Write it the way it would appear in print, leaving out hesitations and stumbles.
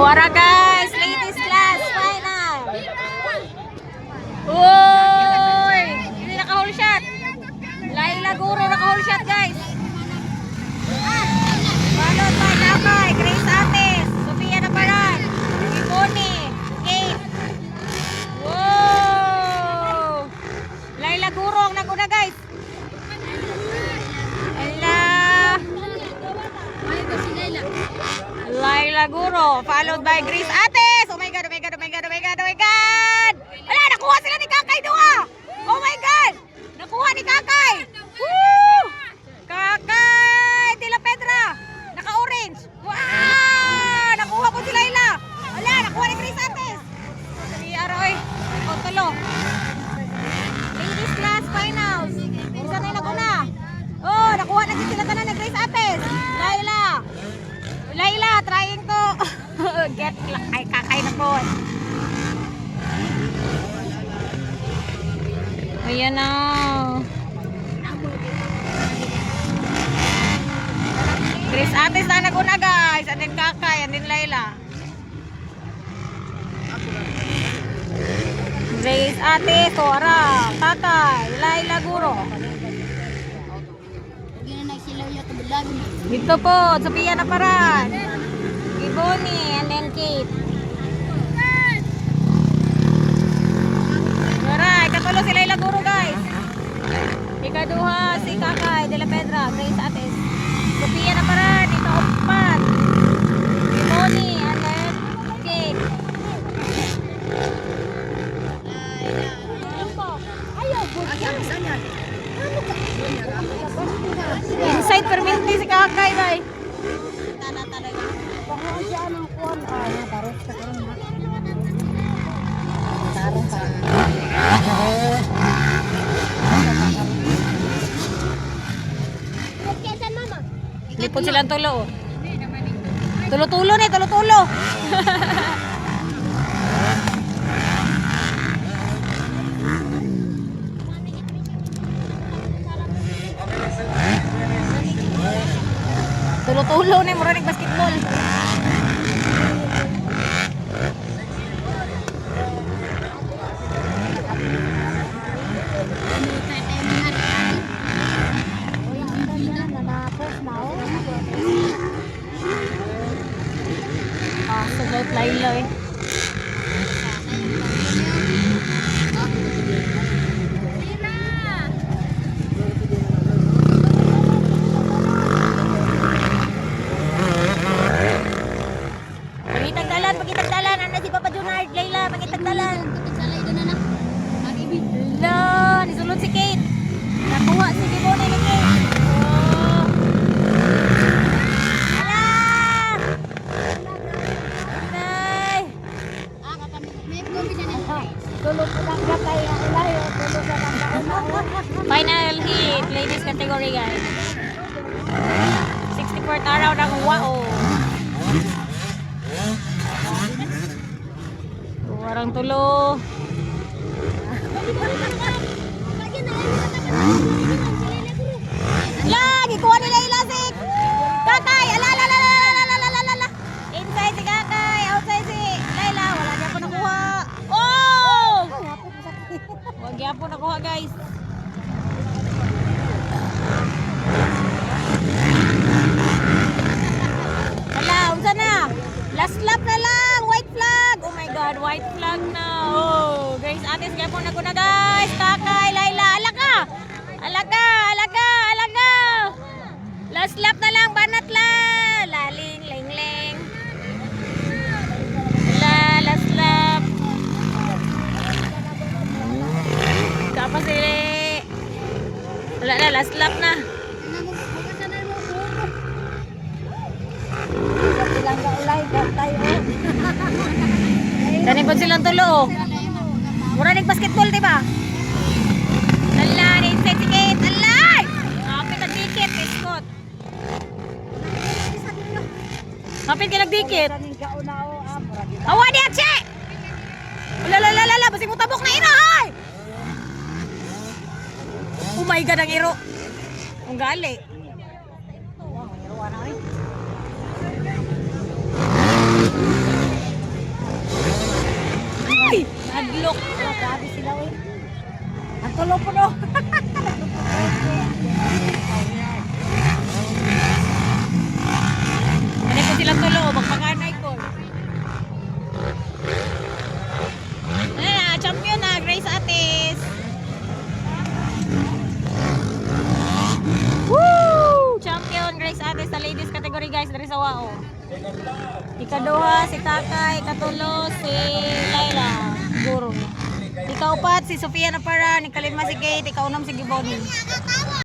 Wara guys, ladies class final. Uy, hindi naka-whole shot. Laila Guro naka-whole shot guys. Balot pa Lakay, Grace Ates, Sofia Naparan, Iboni, Kate. Wow! Laila Guro ang naguna guys. Laila Guro, followed by Grace Ates. Oh my god, oh my god, oh my god, oh my god, oh my god. Wala, nakuha sila ni Kakay Dua. Oh my god. Nakuha ni Kakay. Woo! Kakay de la Pedra. Naka-orange. Wow! Nakuha po si Laila. Wala, nakuha ni Grace Ates. Dali aroy. O tulo. Ladies class finals. Isa na yung naguna. Oh, nakuha na sila tanan ni Grace Ates. Laila, trying to get ay Kakay na po. Ayan na. Grace Ates na naguna guys. And then Kakay, and then Laila. Grace Ates, Tora, Kakay, Laila Guro. Dito po, Sofia Naparan, Iboni, and then Kate. Alright, katulo si Laila Guro guys. Ikaduha si Kakay de la Pedra, Grace Ates. Sofia Naparan, ito upat. Iboni, and then Kate. Inside perminti si Kakay bay. Lipod silang tulo. Tulo-tulo ni, tulo-tulo. Tulo-tulo ni mura ning basketball. Sugot Laila eh. Pagitagdalan, anda si Papa Junard, Laila, pagitagdalan. Hala, nisulod si Kate. Nakuha si Gibone ni Kate. Oh. Hala! Nay! Final hit, ladies category guys. 64th araw ng WAO. Warang tulo. Lagi kuha ni Laila si Kakay. Ala. Inside si Kakay, outside si Laila. Wala niya po nakuha. Oh! Wag niya po nakuha guys. Wala, unsa na? Last lap na lang, white flag. Oh my god, white flag na. Oh, Grace Ates kaya po naguna guys. Kakay, Laila, alaga. Last lap na lang, banat la. Laling, leng. Last lap. Kapag sila. Wala na, last lap na. Kani po silang tulo. Mura ning basketball, di ba? Ala, ni certificate. Alay! Kapit ang dikit, iskot. Kapit ka nagdikit. Awa di atse! Lala, basing mo tabok na iro, ay! Oh my god, ang iro. Ang gali. Ang iro, Hadlok. Oh, grabe sila eh. Ang tulo po no. Ano ko silang tulo, magpakanay ko. Ano na, champion na, Grace Atis. Woo! Champion Grace Atis sa ladies category guys, dari sa Wao. Ikaduha si Kakay, ikatulo si Laila, guro. Ikaupat si Sofia Napara, ikalima si Kate, ikaunam si Giboni.